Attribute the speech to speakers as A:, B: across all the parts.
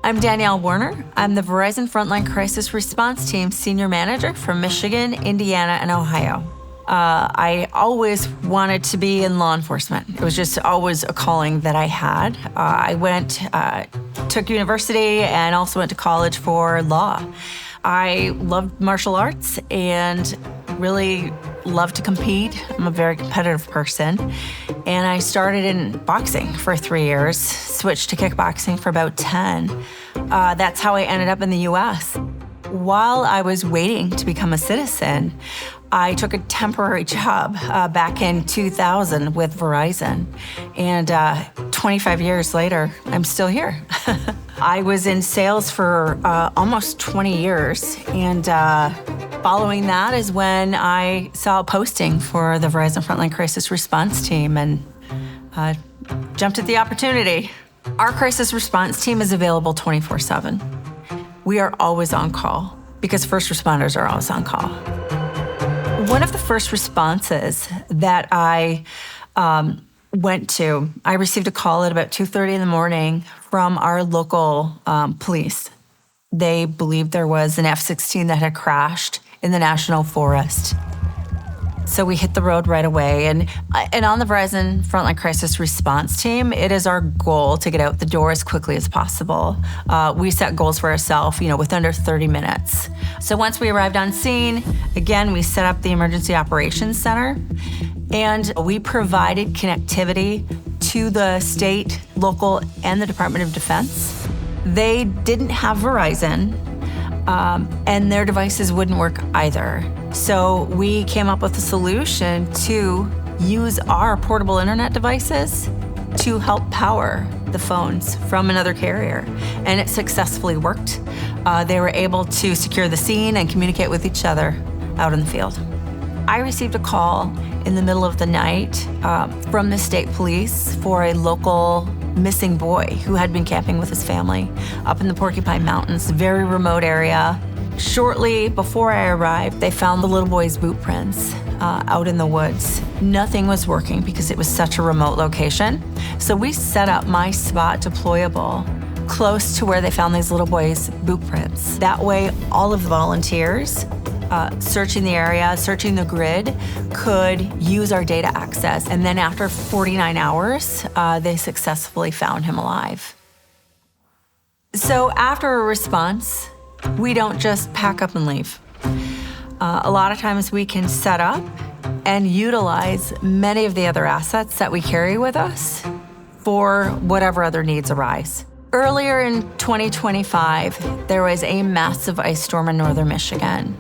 A: I'm Danielle Warner. I'm the Verizon Frontline Crisis Response Team Senior Manager for Michigan, Indiana, and Ohio. I always wanted to be in law enforcement. It was just always a calling that I had. Took university and also went to college for law. I loved martial arts and really love to compete. I'm a very competitive person. And I started in boxing for 3 years, switched to kickboxing for about 10. That's how I ended up in the US. While I was waiting to become a citizen, I took a temporary job back in 2000 with Verizon. And 25 years later, I'm still here. I was in sales for almost 20 years. And following that is when I saw a posting for the Verizon Frontline Crisis Response Team and jumped at the opportunity. Our crisis response team is available 24/7. We are always on call because first responders are always on call. One of the first responses that I went to, I received a call at about 2:30 in the morning from our local police. They believed there was an F-16 that had crashed in the National Forest. So we hit the road right away. And on the Verizon Frontline Crisis Response Team, it is our goal to get out the door as quickly as possible. We set goals for ourselves, with under 30 minutes. So once we arrived on scene, again, we set up the Emergency Operations Center, and we provided connectivity to the state, local, and the Department of Defense. They didn't have Verizon, and their devices wouldn't work either. So we came up with a solution to use our portable internet devices to help power the phones from another carrier. And it successfully worked. They were able to secure the scene and communicate with each other out in the field. I received a call in the middle of the night from the state police for a local missing boy who had been camping with his family up in the Porcupine Mountains, a very remote area. Shortly before I arrived, they found the little boy's boot prints out in the woods. Nothing was working because it was such a remote location. So we set up my spot deployable close to where they found these little boys' boot prints. That way, all of the volunteers searching the area, searching the grid, could use our data access. And then after 49 hours, they successfully found him alive. So after a response, we don't just pack up and leave. A lot of times we can set up and utilize many of the other assets that we carry with us for whatever other needs arise. Earlier in 2025, there was a massive ice storm in northern Michigan.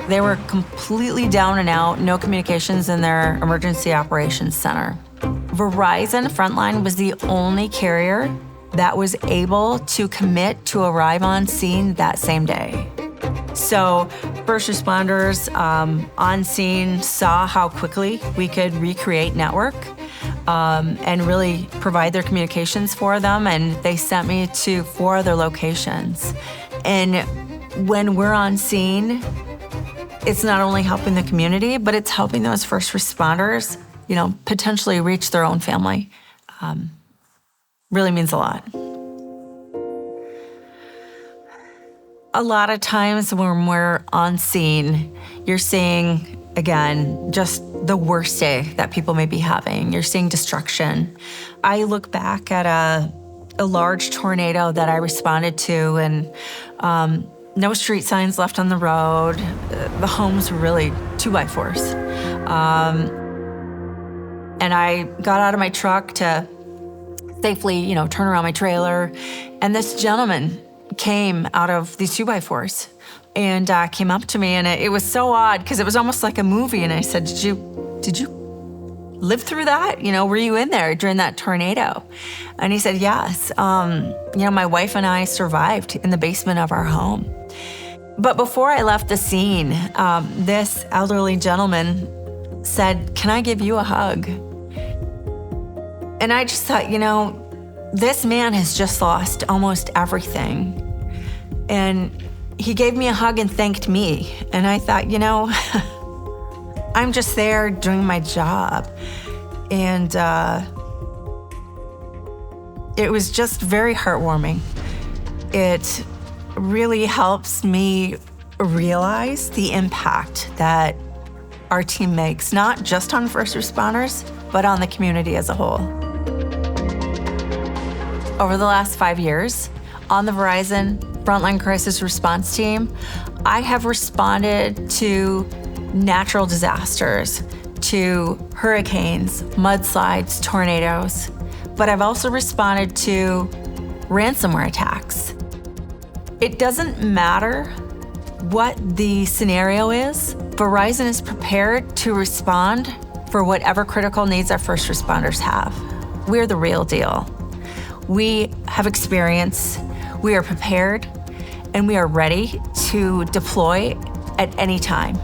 A: They were completely down and out, no communications in their emergency operations center. Verizon Frontline was the only carrier that was able to commit to arrive on scene that same day. So first responders on scene saw how quickly we could recreate network and really provide their communications for them, and they sent me to 4 other locations. And when we're on scene, it's not only helping the community, but it's helping those first responders, potentially reach their own family. Really means a lot. A lot of times when we're on scene, you're seeing, again, just the worst day that people may be having. You're seeing destruction. I look back at a large tornado that I responded to, and no street signs left on the road. The homes were really 2x4s. And I got out of my truck to safely, turn around my trailer. And this gentleman came out of these 2x4s and came up to me. And it was so odd because it was almost like a movie. And I said, did you live through that? Were you in there during that tornado? And he said, yes. My wife and I survived in the basement of our home. But before I left the scene, this elderly gentleman said, "Can I give you a hug?" And I just thought, this man has just lost almost everything. And he gave me a hug and thanked me. And I thought, I'm just there doing my job. And It was just very heartwarming. It really helps me realize the impact that our team makes, not just on first responders, but on the community as a whole. Over the last 5 years, on the Verizon Frontline Crisis Response Team, I have responded to natural disasters, to hurricanes, mudslides, tornadoes, but I've also responded to ransomware attacks. It doesn't matter what the scenario is, Verizon is prepared to respond for whatever critical needs our first responders have. We're the real deal. We have experience, we are prepared, and we are ready to deploy at any time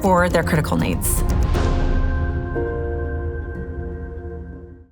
A: for their critical needs.